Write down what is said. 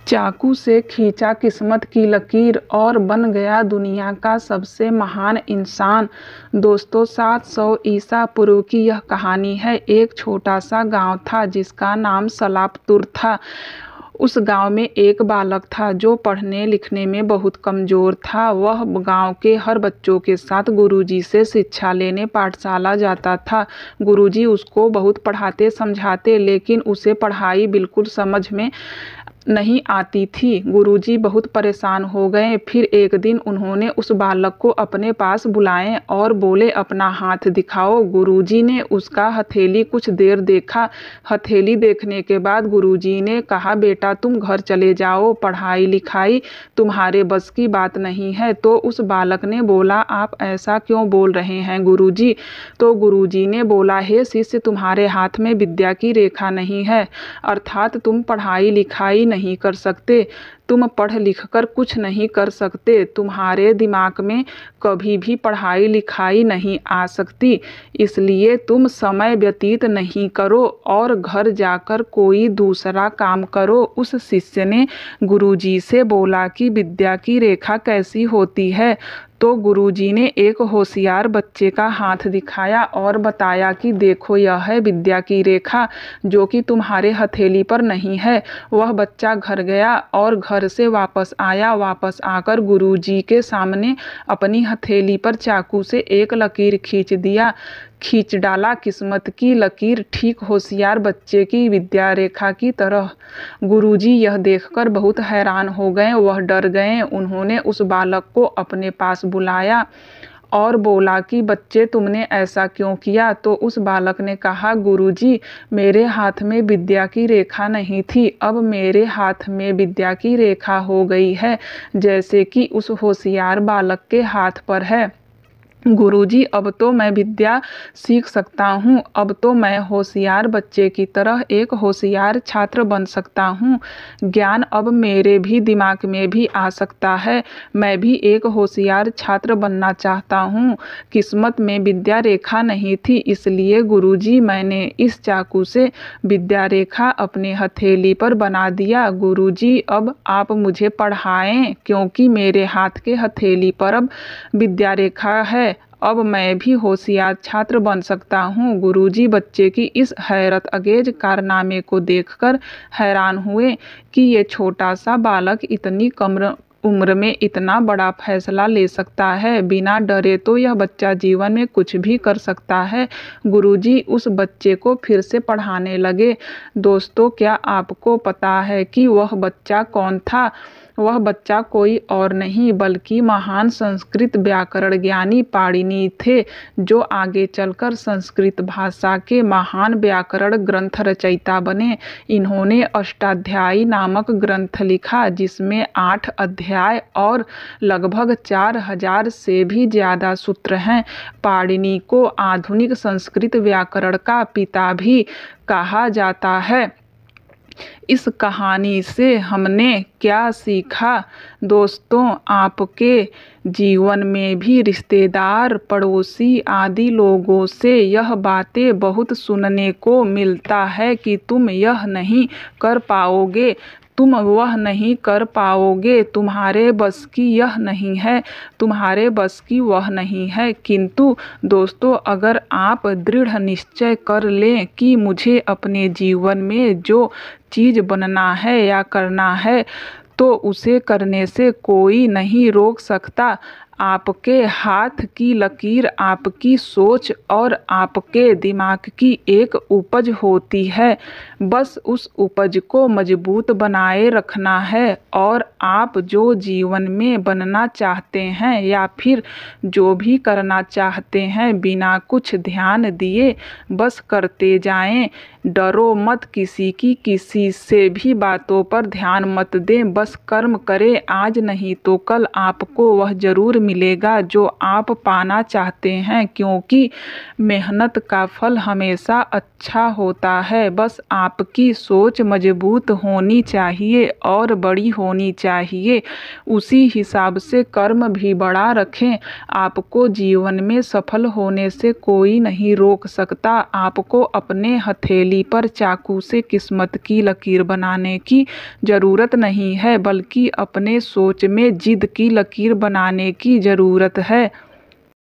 चाकू से खींचा किस्मत की लकीर और बन गया दुनिया का सबसे महान इंसान। दोस्तों, 700 ईसा पूर्व की यह कहानी है। एक छोटा सा गांव था जिसका नाम सलाबतुर था। उस गांव में एक बालक था जो पढ़ने लिखने में बहुत कमज़ोर था। वह गांव के हर बच्चों के साथ गुरुजी से शिक्षा लेने पाठशाला जाता था। गुरुजी उसको बहुत पढ़ाते समझाते, लेकिन उसे पढ़ाई बिल्कुल समझ में नहीं आती थी। गुरुजी बहुत परेशान हो गए। फिर एक दिन उन्होंने उस बालक को अपने पास बुलाए और बोले, अपना हाथ दिखाओ। गुरुजी ने उसका हथेली कुछ देर देखा। हथेली देखने के बाद गुरुजी ने कहा, बेटा तुम घर चले जाओ, पढ़ाई लिखाई तुम्हारे बस की बात नहीं है। तो उस बालक ने बोला, आप ऐसा क्यों बोल रहे हैं गुरुजी? तो गुरुजी ने बोला, हे शिष्य, तुम्हारे हाथ में विद्या की रेखा नहीं है, अर्थात तुम पढ़ाई लिखाई नहीं कर सकते, तुम पढ़ लिख कर कुछ नहीं कर सकते, तुम्हारे दिमाग में कभी भी पढ़ाई लिखाई नहीं आ सकती, इसलिए तुम समय व्यतीत नहीं करो और घर जाकर कोई दूसरा काम करो। उस शिष्य ने गुरुजी से बोला कि विद्या की रेखा कैसी होती है? तो गुरुजी ने एक होशियार बच्चे का हाथ दिखाया और बताया कि देखो, यह है विद्या की रेखा जो कि तुम्हारे हथेली पर नहीं है। वह बच्चा घर गया और घर से वापस आया। वापस आकर गुरुजी के सामने अपनी हथेली पर चाकू से एक लकीर खींच डाला। किस्मत की लकीर ठीक होशियार बच्चे की विद्या रेखा की तरह। गुरुजी यह देखकर बहुत हैरान हो गए। वह डर गए। उन्होंने उस बालक को अपने पास बुलाया और बोला कि बच्चे, तुमने ऐसा क्यों किया? तो उस बालक ने कहा, गुरुजी, मेरे हाथ में विद्या की रेखा नहीं थी, अब मेरे हाथ में विद्या की रेखा हो गई है, जैसे कि उस होशियार बालक के हाथ पर है। गुरुजी, अब तो मैं विद्या सीख सकता हूँ। अब तो मैं होशियार बच्चे की तरह एक होशियार छात्र बन सकता हूँ। ज्ञान अब मेरे भी दिमाग में भी आ सकता है। मैं भी एक होशियार छात्र बनना चाहता हूँ। किस्मत में विद्या रेखा नहीं थी, इसलिए गुरुजी मैंने इस चाकू से विद्या रेखा अपने हथेली पर बना दिया। गुरुजी, अब आप मुझे पढ़ाएं, क्योंकि मेरे हाथ के हथेली पर अब विद्या रेखा है। अब मैं भी होशियार छात्र बन सकता हूँ। गुरुजी बच्चे की इस हैरत अंगेज कारनामे को देखकर हैरान हुए कि ये छोटा सा बालक इतनी कम उम्र में इतना बड़ा फैसला ले सकता है। बिना डरे तो यह बच्चा जीवन में कुछ भी कर सकता है। गुरुजी उस बच्चे को फिर से पढ़ाने लगे। दोस्तों, क्या आपको पता है कि वह बच्चा कौन था? वह बच्चा कोई और नहीं बल्कि महान संस्कृत व्याकरण ज्ञानी पाणिनि थे, जो आगे चलकर संस्कृत भाषा के महान व्याकरण ग्रंथ रचयिता बने। इन्होंने अष्टाध्यायी नामक ग्रंथ लिखा, जिसमें 8 अध्याय और लगभग 4000 से भी ज़्यादा सूत्र हैं। पाणिनि को आधुनिक संस्कृत व्याकरण का पिता भी कहा जाता है। इस कहानी से हमने क्या सीखा? दोस्तों, आपके जीवन में भी रिश्तेदार, पड़ोसी आदि लोगों से यह बातें बहुत सुनने को मिलता है कि तुम यह नहीं कर पाओगे, तुम वह नहीं कर पाओगे, तुम्हारे बस की यह नहीं है, तुम्हारे बस की वह नहीं है। किंतु दोस्तों, अगर आप दृढ़ निश्चय कर लें कि मुझे अपने जीवन में जो चीज़ बनना है या करना है, तो उसे करने से कोई नहीं रोक सकता। आपके हाथ की लकीर आपकी सोच और आपके दिमाग की एक उपज होती है। बस उस उपज को मजबूत बनाए रखना है और आप जो जीवन में बनना चाहते हैं या फिर जो भी करना चाहते हैं, बिना कुछ ध्यान दिए बस करते जाएं। डरो मत, किसी से भी बातों पर ध्यान मत दें, बस कर्म करें। आज नहीं तो कल आपको वह जरूर मिलेगा जो आप पाना चाहते हैं, क्योंकि मेहनत का फल हमेशा अच्छा होता है। बस आपकी सोच मजबूत होनी चाहिए और बड़ी होनी चाहिए। उसी हिसाब से कर्म भी बड़ा रखें। आपको जीवन में सफल होने से कोई नहीं रोक सकता। आपको अपने हथेली पर चाकू से किस्मत की लकीर बनाने की ज़रूरत नहीं है, बल्कि अपने सोच में जिद की लकीर बनाने की ज़रूरत है।